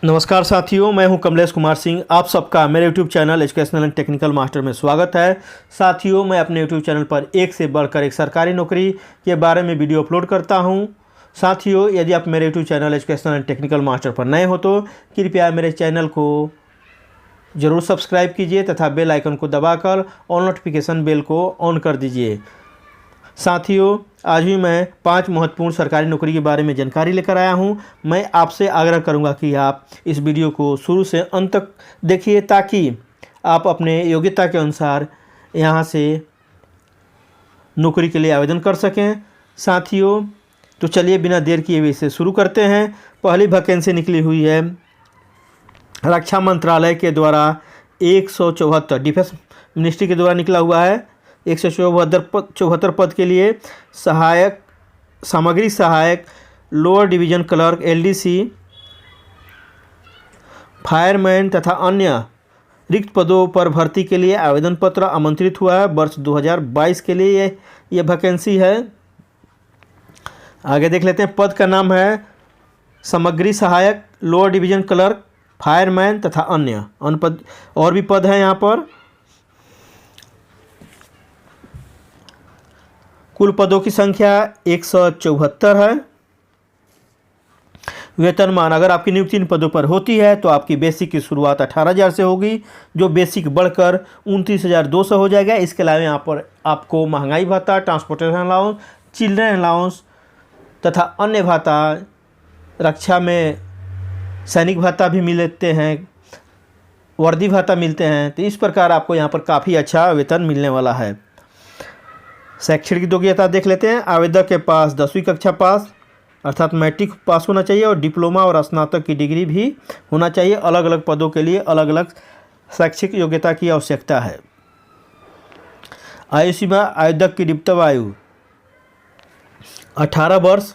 नमस्कार साथियों, मैं हूं कमलेश कुमार सिंह। आप सबका मेरे YouTube channel educational and technical master में स्वागत है। साथियों, मैं अपने YouTube चैनल पर एक से बढ़कर एक सरकारी नौकरी के बारे में वीडियो अपलोड करता हूं। साथियों, यदि आप मेरे YouTube channel educational and technical master पर नए हो तो कृपया मेरे चैनल को ज़रूर सब्सक्राइब कीजिए तथा बेल आइकन को दबाकर ऑल नोटिफिकेशन बेल को ऑन कर दीजिए। साथियों, आज भी मैं 5 महत्वपूर्ण सरकारी नौकरी के बारे में जानकारी लेकर आया हूं। मैं आपसे आग्रह करूंगा कि आप इस वीडियो को शुरू से अंत तक देखिए ताकि आप अपने योग्यता के अनुसार यहां से नौकरी के लिए आवेदन कर सकें। साथियों, तो चलिए बिना देर किए हुए इसे शुरू करते हैं। पहली वैकेंसी निकली हुई है रक्षा मंत्रालय के द्वारा 174 डिफेंस मिनिस्ट्री के द्वारा निकला हुआ है। 174 पद के लिए सहायक सामग्री सहायक, lower division clerk LDC, fireman तथा अन्य रिक्त पदों पर भर्ती के लिए आवेदन पत्र आमंत्रित हुआ है। वर्ष 2022 के लिए यह वैकेंसी है। आगे देख लेते हैं। पद का नाम है सामग्री सहायक, लोअर डिवीजन क्लर्क, फायरमैन तथा अन्य पद और भी पद हैं यहाँ पर। कुल पदों की संख्या 174 है। वेतनमान, अगर आपकी नियुक्ति इन पदों पर होती है तो आपकी बेसिक की शुरुआत 18,000 से होगी, जो बेसिक बढ़कर 29,200 हो जाएगा। इसके अलावा यहाँ पर आपको महंगाई भत्ता, ट्रांसपोर्टेशन अलाउंस, चिल्ड्रन अलाउंस तथा अन्य भत्ता, रक्षा में सैनिक भत्ता भी मिलते हैं, वर्दी भत्ता मिलते हैं। तो इस प्रकार आपको यहाँ पर काफ़ी अच्छा वेतन मिलने वाला है। शैक्षणिक योग्यता देख लेते हैं। आवेदक के पास 10वीं कक्षा पास अर्थात मैट्रिक पास होना चाहिए और डिप्लोमा और स्नातक की डिग्री भी होना चाहिए। अलग अलग पदों के लिए अलग अलग शैक्षिक योग्यता की आवश्यकता है। आयु सीमा, आवेदक की न्यूनतम आयु 18 वर्ष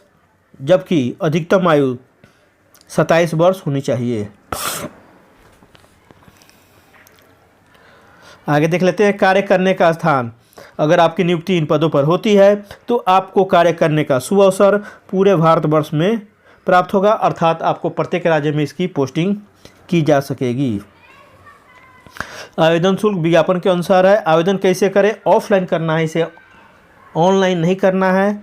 जबकि अधिकतम आयु 27 वर्ष होनी चाहिए। आगे देख लेते हैं। कार्य करने का स्थान, अगर आपकी नियुक्ति इन पदों पर होती है तो आपको कार्य करने का सुअवसर पूरे भारतवर्ष में प्राप्त होगा, अर्थात आपको प्रत्येक राज्य में इसकी पोस्टिंग की जा सकेगी। आवेदन शुल्क विज्ञापन के अनुसार है। आवेदन कैसे करें? ऑफलाइन करना है, इसे ऑनलाइन नहीं करना है।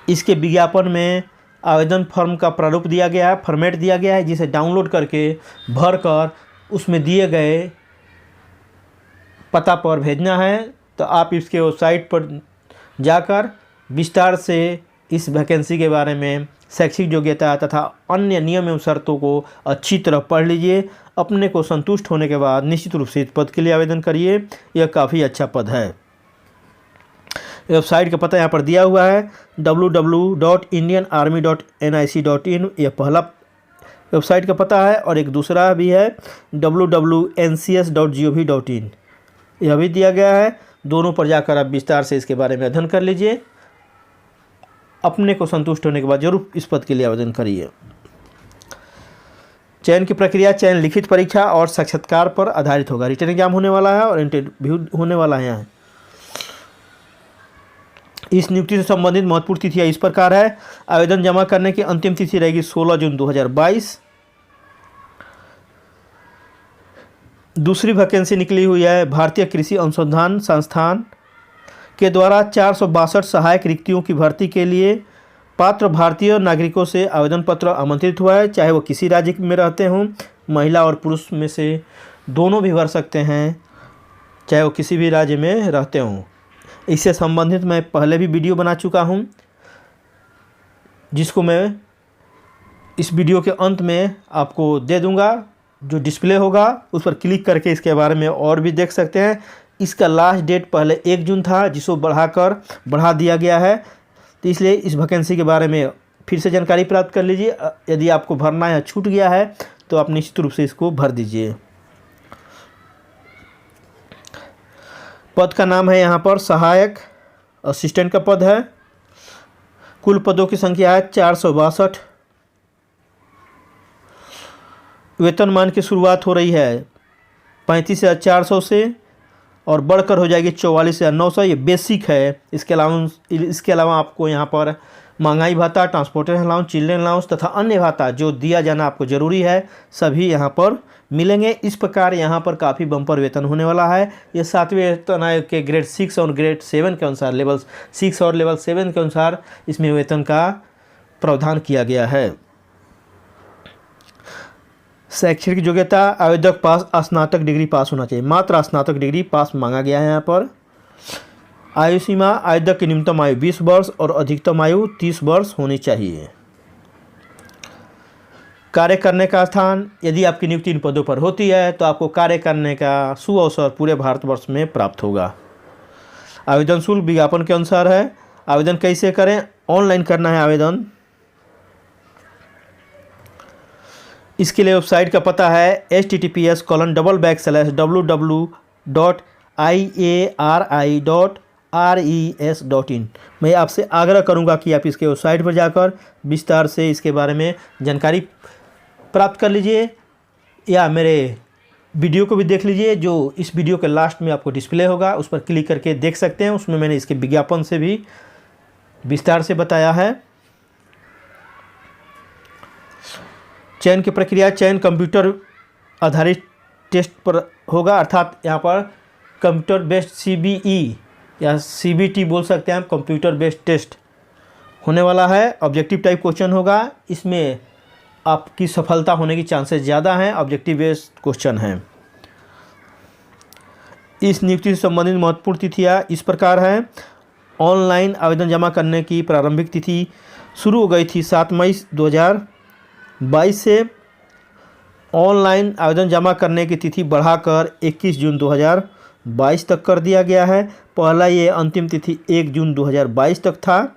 इसके विज्ञापन में आवेदन फॉर्म का प्रारूप दिया गया है, फॉर्मेट दिया गया है, जिसे डाउनलोड करके भरकर उसमें दिए गए पता पर भेजना है। तो आप इसके वेबसाइट पर जाकर विस्तार से इस वैकेंसी के बारे में, शैक्षिक योग्यता तथा अन्य नियम एवं शर्तों को अच्छी तरह पढ़ लीजिए। अपने को संतुष्ट होने के बाद निश्चित रूप से इस पद के लिए आवेदन करिए। यह काफ़ी अच्छा पद है। वेबसाइट का पता यहाँ पर दिया हुआ है www.indianarmy.nic.in। यह पहला वेबसाइट का पता है और एक दूसरा भी है www.ncs.gov.in, यह भी दिया गया है। दोनों पर जाकर आप विस्तार से इसके बारे में अध्ययन कर लीजिए। अपने को संतुष्ट होने के बाद जरूर इस पद के लिए आवेदन करिए। चयन की प्रक्रिया, चयन लिखित परीक्षा और साक्षात्कार पर आधारित होगा। रिटन एग्जाम होने वाला है और इंटरव्यू होने वाला है यहाँ। इस नियुक्ति से संबंधित महत्वपूर्ण तिथियाँ इस प्रकार है। आवेदन जमा करने की अंतिम तिथि रहेगी 16 जून 2022। दूसरी वैकेंसी निकली हुई है भारतीय कृषि अनुसंधान संस्थान के द्वारा 462 सहायक रिक्तियों की भर्ती के लिए पात्र भारतीय नागरिकों से आवेदन पत्र आमंत्रित हुआ है, चाहे वो किसी राज्य में रहते हों। महिला और पुरुष में से दोनों भी भर सकते हैं, चाहे वो किसी भी राज्य में रहते हों। इससे संबंधित मैं पहले भी वीडियो बना चुका हूं, जिसको मैं इस वीडियो के अंत में आपको दे दूंगा। जो डिस्प्ले होगा उस पर क्लिक करके इसके बारे में और भी देख सकते हैं। इसका लास्ट डेट पहले 1 जून था, जिसको बढ़ा दिया गया है। तो इसलिए इस वैकेंसी के बारे में फिर से जानकारी प्राप्त कर लीजिए। यदि आपको भरना या छूट गया है तो आप निश्चित रूप से इसको भर दीजिए। पद का नाम है यहाँ पर सहायक असिस्टेंट का पद है। कुल पदों की संख्या है 462। वेतनमान की शुरुआत हो रही है 35,400 से और बढ़कर हो जाएगी 44,900। ये बेसिक है। इसके अलावा आपको यहाँ पर महंगाई भत्ता, ट्रांसपोर्टेशन अलाउंस, चिल्ड्रन अलाउंस तथा अन्य भत्ता जो दिया जाना आपको ज़रूरी है सभी यहाँ पर मिलेंगे। इस प्रकार यहाँ पर काफ़ी बम्पर वेतन होने वाला है। ये 7वें वेतन आयोग के ग्रेड 6 और ग्रेड 7 के अनुसार, लेवल 6 और लेवल 7 के अनुसार इसमें वेतन का प्रावधान किया गया है। शैक्षणिक योग्यता, आवेदक पास स्नातक डिग्री पास होना चाहिए, मात्र स्नातक डिग्री पास मांगा गया है यहाँ पर। आयु सीमा, आवेदक की न्यूनतम आयु 20 वर्ष और अधिकतम आयु 30 वर्ष होनी चाहिए। कार्य करने का स्थान, यदि आपकी नियुक्ति इन पदों पर होती है तो आपको कार्य करने का सुअवसर पूरे भारतवर्ष में प्राप्त होगा। आवेदन शुल्क विज्ञापन के अनुसार है। आवेदन कैसे करें? ऑनलाइन करना है आवेदन। इसके लिए वेबसाइट का पता है https://www.iari.res.in। मैं आपसे आग्रह करूंगा कि आप इसके वेबसाइट पर जाकर विस्तार से इसके बारे में जानकारी प्राप्त कर लीजिए, या मेरे वीडियो को भी देख लीजिए जो इस वीडियो के लास्ट में आपको डिस्प्ले होगा, उस पर क्लिक करके देख सकते हैं। उसमें मैंने इसके विज्ञापन से भी विस्तार से बताया है। चयन की प्रक्रिया, चयन कंप्यूटर आधारित टेस्ट पर होगा, अर्थात यहाँ पर कंप्यूटर बेस्ड CBE या CBT बोल सकते हैं हम, कंप्यूटर बेस्ड टेस्ट होने वाला है। ऑब्जेक्टिव टाइप क्वेश्चन होगा, इसमें आपकी सफलता होने की चांसेस ज़्यादा हैं। ऑब्जेक्टिव बेस्ड क्वेश्चन हैं। इस नियुक्ति से संबंधित महत्वपूर्ण तिथियाँ इस प्रकार हैं। ऑनलाइन आवेदन जमा करने की प्रारंभिक तिथि शुरू हो गई थी 7 मई 2022 से। ऑनलाइन आवेदन जमा करने की तिथि बढ़ाकर 21 जून 2022 तक कर दिया गया है। पहला ये अंतिम तिथि 1 जून 2022 तक था,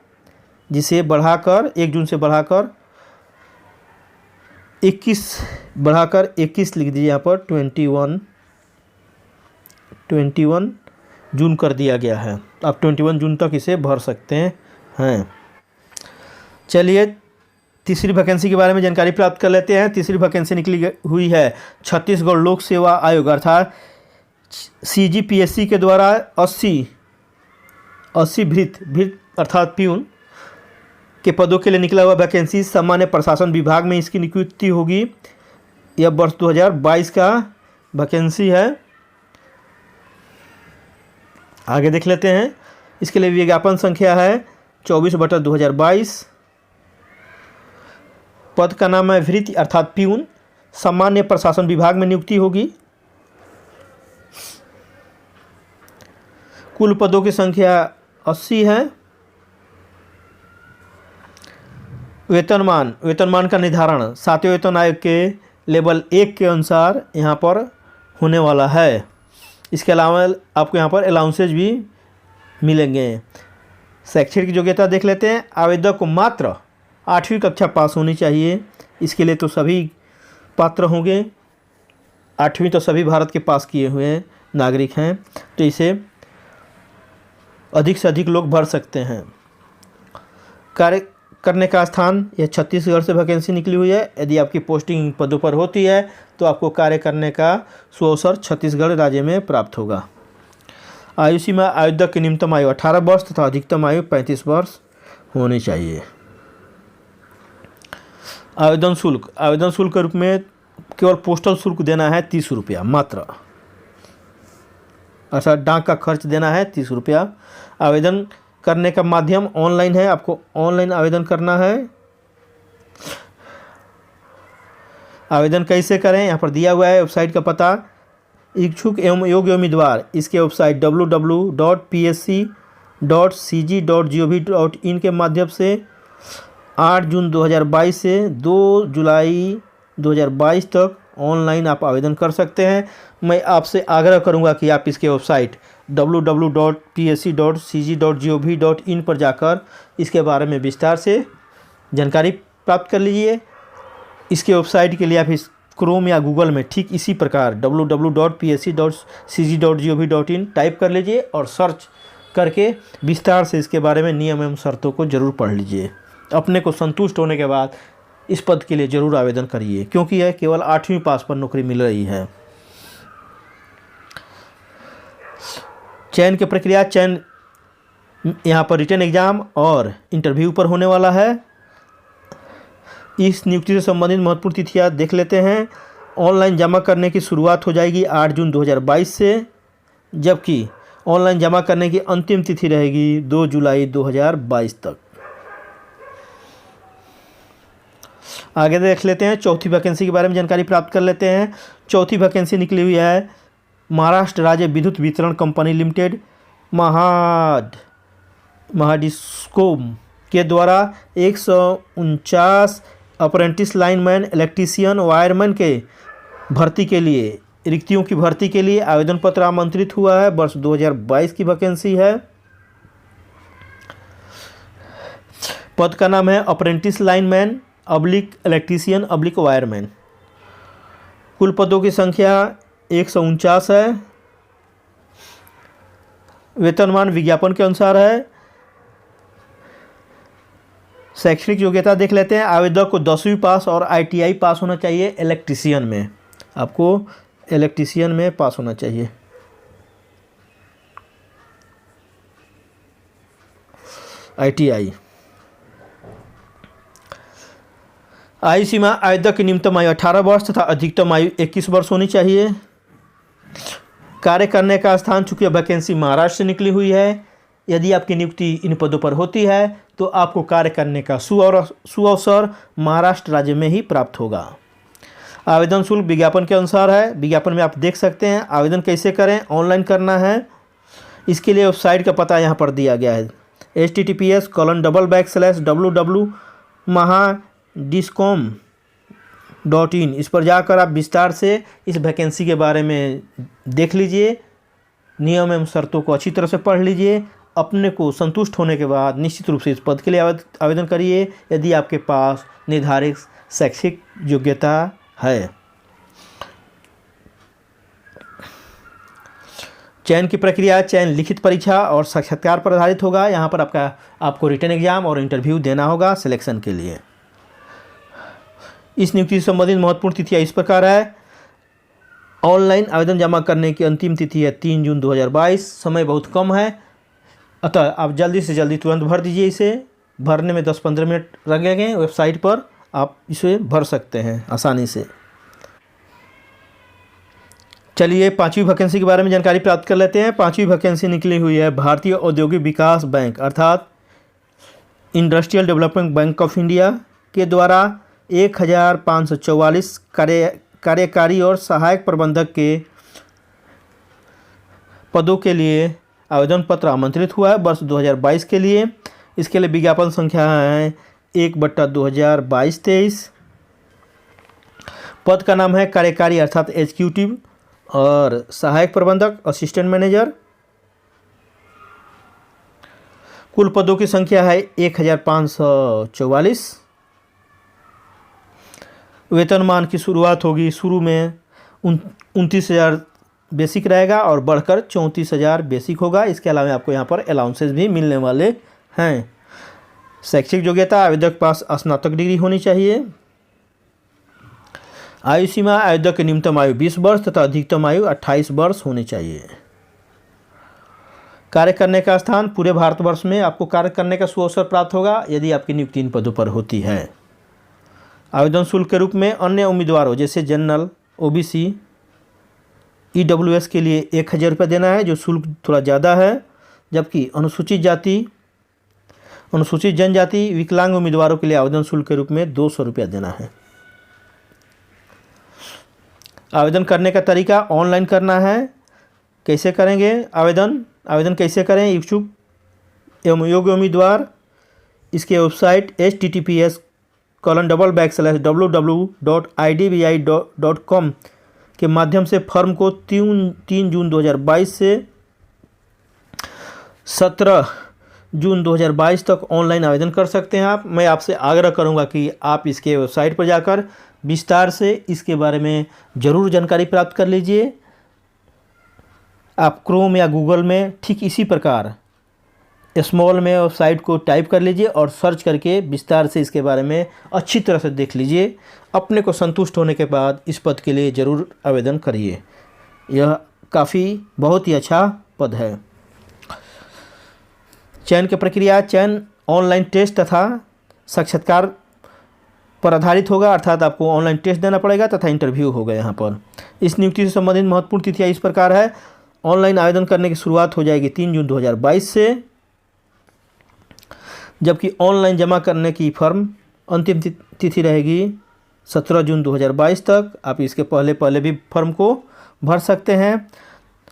जिसे बढ़ाकर 1 जून से बढ़ाकर 21 लिख दीजिए यहाँ पर 21 जून कर दिया गया है। आप 21 जून तक इसे भर सकते हैं। चलिए तीसरी वैकेंसी के बारे में जानकारी प्राप्त कर लेते हैं। तीसरी वैकेंसी निकली हुई है छत्तीसगढ़ लोक सेवा आयोग अर्थात CGPSC के द्वारा 80 भृत्य अर्थात प्यून के पदों के लिए निकला हुआ वैकेंसी। सामान्य प्रशासन विभाग में इसकी नियुक्ति होगी। यह वर्ष 2022 का वैकेंसी है। आगे देख लेते हैं। इसके लिए विज्ञापन संख्या है 24/2022। पद का नाम है भृत्य अर्थात प्यून। सामान्य प्रशासन विभाग में नियुक्ति होगी। कुल पदों की संख्या 80 है। वेतनमान का निर्धारण 7वें वेतन आयोग के लेवल 1 के अनुसार यहाँ पर होने वाला है। इसके अलावा आपको यहाँ पर अलाउंसेज भी मिलेंगे। शैक्षणिक योग्यता देख लेते हैं। आवेदक को मात्र 8वीं कक्षा पास होनी चाहिए। इसके लिए तो सभी पात्र होंगे। 8वीं तो सभी भारत के पास किए हुए नागरिक हैं, तो इसे अधिक से अधिक लोग भर सकते हैं। कार्य करने का स्थान, यह छत्तीसगढ़ से वैकेंसी निकली हुई है। यदि आपकी पोस्टिंग इन पदों पर होती है तो आपको कार्य करने का सुअवसर छत्तीसगढ़ राज्य में प्राप्त होगा। आयु सीमा, आवेदक की न्यूनतम आयु 18 वर्ष तथा अधिकतम आयु 35 वर्ष होनी चाहिए। आवेदन शुल्क के रूप में केवल पोस्टल शुल्क देना है 30 रुपया मात्र, अर्थात डाक का खर्च देना है 30 रुपया। आवेदन करने का माध्यम ऑनलाइन है। आपको ऑनलाइन आवेदन करना है। आवेदन कैसे करें यहाँ पर दिया हुआ है वेबसाइट का पता। इच्छुक एवं योग्य उम्मीदवार इसके वेबसाइट www.psc.cg.gov.in के माध्यम से 8 जून 2022 से 2 जुलाई 2022 तक ऑनलाइन आप आवेदन कर सकते हैं। मैं आपसे आग्रह करूंगा कि आप इसके वेबसाइट www.psc.cg.gov.in पर जाकर इसके बारे में विस्तार से जानकारी प्राप्त कर लीजिए। इसके वेबसाइट के लिए आप इस क्रोम या गूगल में ठीक इसी प्रकार www.psc.cg.gov.in टाइप कर लीजिए और सर्च करके विस्तार से इसके बारे में नियम एवं शर्तों को ज़रूर पढ़ लीजिए। अपने को संतुष्ट होने के बाद इस पद के लिए ज़रूर आवेदन करिए, क्योंकि यह केवल 8वीं पास पर नौकरी मिल रही है। चयन की प्रक्रिया, चयन यहाँ पर रिटन एग्ज़ाम और इंटरव्यू पर होने वाला है। इस नियुक्ति से संबंधित महत्वपूर्ण तिथियाँ देख लेते हैं। ऑनलाइन जमा करने की शुरुआत हो जाएगी 8 जून 2022 से, जबकि ऑनलाइन जमा करने की अंतिम तिथि रहेगी 2 जुलाई 2022 तक। आगे देख लेते हैं, चौथी वैकेंसी के बारे में जानकारी प्राप्त कर लेते हैं। चौथी वैकेंसी निकली हुई है महाराष्ट्र राज्य विद्युत वितरण कंपनी लिमिटेड महाडिस्कोम के द्वारा 149 अप्रेंटिस लाइनमैन, इलेक्ट्रीशियन, वायरमैन के भर्ती के लिए, रिक्तियों की भर्ती के लिए आवेदन पत्र आमंत्रित हुआ है। वर्ष 2022 की वैकेंसी है। पद का नाम है अप्रेंटिस लाइनमैन / इलेक्ट्रीशियन / वायरमैन। कुल पदों की संख्या 149 है। वेतनमान विज्ञापन के अनुसार है। शैक्षणिक योग्यता देख लेते हैं। आवेदक को 10वीं पास और ITI पास होना चाहिए। इलेक्ट्रीशियन में आपको इलेक्ट्रीशियन में पास होना चाहिए। ITI। आयु सीमा, आवेदक की न्यूनतम आयु 18 वर्ष तथा अधिकतम आयु 21 वर्ष होनी चाहिए। कार्य करने का स्थान, चूंकि वैकेंसी महाराष्ट्र से निकली हुई है, यदि आपकी नियुक्ति इन पदों पर होती है तो आपको कार्य करने का सुअवसर महाराष्ट्र राज्य में ही प्राप्त होगा। आवेदन शुल्क विज्ञापन के अनुसार है। विज्ञापन में आप देख सकते हैं। आवेदन कैसे करें, ऑनलाइन करना है। इसके लिए वेबसाइट का पता यहाँ पर दिया गया है, https://www.mahadiscom.in। इस पर जाकर आप विस्तार से इस वैकेंसी के बारे में देख लीजिए, नियम एवं शर्तों को अच्छी तरह से पढ़ लीजिए। अपने को संतुष्ट होने के बाद निश्चित रूप से इस पद के लिए आवेदन करिए, यदि आपके पास निर्धारित शैक्षिक योग्यता है। चयन की प्रक्रिया, चयन लिखित परीक्षा और साक्षात्कार पर आधारित होगा। यहाँ पर आपको रिटन एग्जाम और इंटरव्यू देना होगा सिलेक्शन के लिए। इस नियुक्ति से संबंधित महत्वपूर्ण तिथियाँ इस प्रकार है। ऑनलाइन आवेदन जमा करने की अंतिम तिथि है 3 जून 2022। समय बहुत कम है, अतः आप जल्दी से जल्दी तुरंत भर दीजिए। इसे भरने में 10-15 मिनट लगेंगे। वेबसाइट पर आप इसे भर सकते हैं आसानी से। चलिए 5वीं वैकेंसी के बारे में जानकारी प्राप्त कर लेते हैं। 5वीं वैकेंसी निकली हुई है भारतीय औद्योगिक विकास बैंक अर्थात industrial development bank of India के द्वारा 1544 कार्यकारी और सहायक प्रबंधक के पदों के लिए आवेदन पत्र आमंत्रित हुआ है वर्ष 2022 के लिए। इसके लिए विज्ञापन संख्या है 1/2022-23। पद का नाम है कार्यकारी अर्थात एग्जीक्यूटिव और सहायक प्रबंधक असिस्टेंट मैनेजर। कुल पदों की संख्या है 1544। वेतनमान की शुरुआत होगी, शुरू में 29,000 बेसिक रहेगा और बढ़कर 34,000 बेसिक होगा। इसके अलावा आपको यहाँ पर अलाउंसेस भी मिलने वाले हैं। शैक्षिक योग्यता, आवेदक पास स्नातक डिग्री होनी चाहिए। आयु सीमा, आवेदक की न्यूनतम आयु 20 वर्ष तथा अधिकतम आयु 28 वर्ष होनी चाहिए। कार्य करने का स्थान, पूरे भारतवर्ष में आपको कार्य करने का सुअवसर प्राप्त होगा यदि आपकी नियुक्ति इन पदों पर होती है। आवेदन शुल्क के रूप में अन्य उम्मीदवारों जैसे जनरल, OBC, EWS के लिए 1,000 रुपये देना है, जो शुल्क थोड़ा ज़्यादा है। जबकि अनुसूचित जाति, अनुसूचित जनजाति, विकलांग उम्मीदवारों के लिए आवेदन शुल्क के रूप में 200 रुपया देना है। आवेदन करने का तरीका ऑनलाइन करना है। कैसे करेंगे आवेदन कैसे करें? इच्छुक एवं योग्य उम्मीदवार इसके वेबसाइट https://www.idbi.com के माध्यम से फॉर्म को 3 जून 2022 से 17 जून 2022 तक ऑनलाइन आवेदन कर सकते हैं आप। मैं आपसे आग्रह करूंगा कि आप इसके वेबसाइट पर जाकर विस्तार से इसके बारे में ज़रूर जानकारी प्राप्त कर लीजिए। आप क्रोम या गूगल में ठीक इसी प्रकार स्मॉल में वेबसाइट को टाइप कर लीजिए और सर्च करके विस्तार से इसके बारे में अच्छी तरह से देख लीजिए। अपने को संतुष्ट होने के बाद इस पद के लिए ज़रूर आवेदन करिए। यह बहुत ही अच्छा पद है। चयन की प्रक्रिया, चयन ऑनलाइन टेस्ट तथा साक्षात्कार पर आधारित होगा, अर्थात आपको ऑनलाइन टेस्ट देना पड़ेगा तथा इंटरव्यू होगा यहाँ पर। इस नियुक्ति से संबंधित महत्वपूर्ण तिथियाँ इस प्रकार है। ऑनलाइन आवेदन करने की शुरुआत हो जाएगी 3 जून 2022 से, जबकि ऑनलाइन जमा करने की फॉर्म अंतिम तिथि रहेगी 17 जून 2022 तक। आप इसके पहले भी फॉर्म को भर सकते हैं।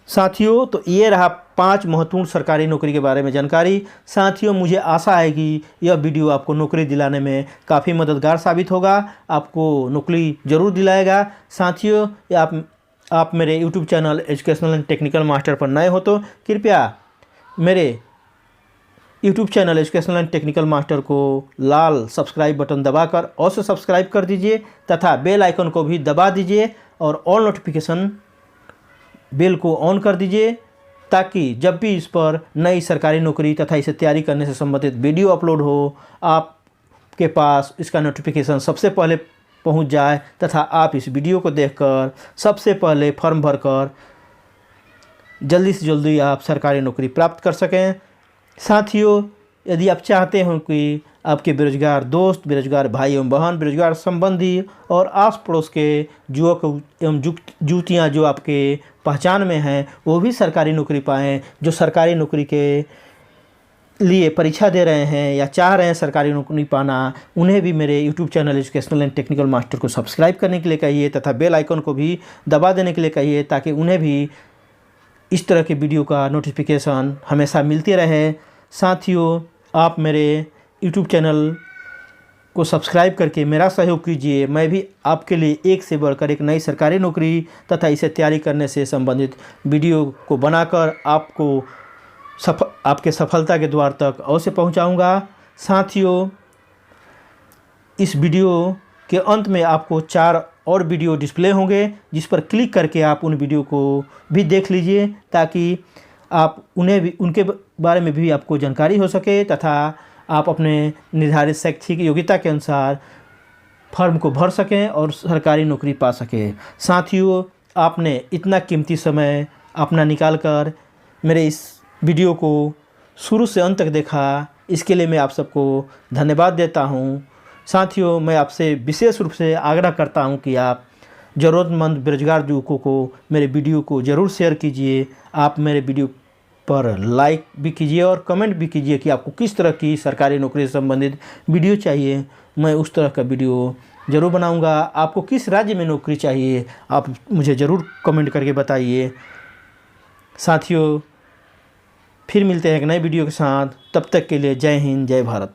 साथियों, तो ये रहा 5 महत्वपूर्ण सरकारी नौकरी के बारे में जानकारी। साथियों, मुझे आशा है कि यह वीडियो आपको नौकरी दिलाने में काफ़ी मददगार साबित होगा, आपको नौकरी ज़रूर दिलाएगा। साथियों, आप मेरे YouTube channel educational and technical master पर नए हो तो कृपया मेरे YouTube channel educational and technical master को लाल सब्सक्राइब बटन दबाकर अवश्य सब्सक्राइब कर दीजिए तथा बेल आइकन को भी दबा दीजिए और ऑल नोटिफिकेशन बेल को ऑन कर दीजिए, ताकि जब भी इस पर नई सरकारी नौकरी तथा इसे तैयारी करने से संबंधित वीडियो अपलोड हो, आपके पास इसका नोटिफिकेशन सबसे पहले पहुंच जाए तथा आप इस वीडियो को देखकर सबसे पहले फॉर्म भरकर जल्दी से जल्दी आप सरकारी नौकरी प्राप्त कर सकें। साथियों, यदि आप चाहते हो कि आपके बेरोजगार दोस्त, बेरोजगार भाई एवं बहन, बेरोजगार संबंधी और आस पड़ोस के युवक एवं युवतियाँ जो आपके पहचान में हैं, वो भी सरकारी नौकरी पाएँ, जो सरकारी नौकरी के लिए परीक्षा दे रहे हैं या चाह रहे हैं सरकारी नौकरी पाना, उन्हें भी मेरे YouTube channel educational and technical master को सब्सक्राइब करने के लिए कहिए तथा बेल आइकन को भी दबा देने के लिए कहिए, ताकि उन्हें भी इस तरह के वीडियो का नोटिफिकेशन हमेशा मिलते रहे। साथियों, आप मेरे YouTube चैनल को सब्सक्राइब करके मेरा सहयोग कीजिए। मैं भी आपके लिए एक से बढ़कर एक नई सरकारी नौकरी तथा इसे तैयारी करने से संबंधित वीडियो को बनाकर आपको आपके सफलता के द्वार तक अवश्य पहुंचाऊंगा। साथियों, इस वीडियो के अंत में आपको 4 और वीडियो डिस्प्ले होंगे, जिस पर क्लिक करके आप उन वीडियो को भी देख लीजिए, ताकि आप उनके बारे में भी आपको जानकारी हो सके तथा आप अपने निर्धारित शैक्षिक योग्यता के अनुसार फॉर्म को भर सकें और सरकारी नौकरी पा सकें। साथियों, आपने इतना कीमती समय अपना निकाल कर मेरे इस वीडियो को शुरू से अंत तक देखा, इसके लिए मैं आप सबको धन्यवाद देता हूं। साथियों, मैं आपसे विशेष रूप से आग्रह करता हूं कि आप ज़रूरतमंद बेरोजगार युवकों को मेरे वीडियो को ज़रूर शेयर कीजिए। आप मेरे वीडियो पर लाइक भी कीजिए और कमेंट भी कीजिए कि आपको किस तरह की सरकारी नौकरी से संबंधित वीडियो चाहिए। मैं उस तरह का वीडियो ज़रूर बनाऊंगा। आपको किस राज्य में नौकरी चाहिए, आप मुझे ज़रूर कमेंट करके बताइए। साथियों, फिर मिलते हैं एक नए वीडियो के साथ। तब तक के लिए जय हिंद, जय भारत।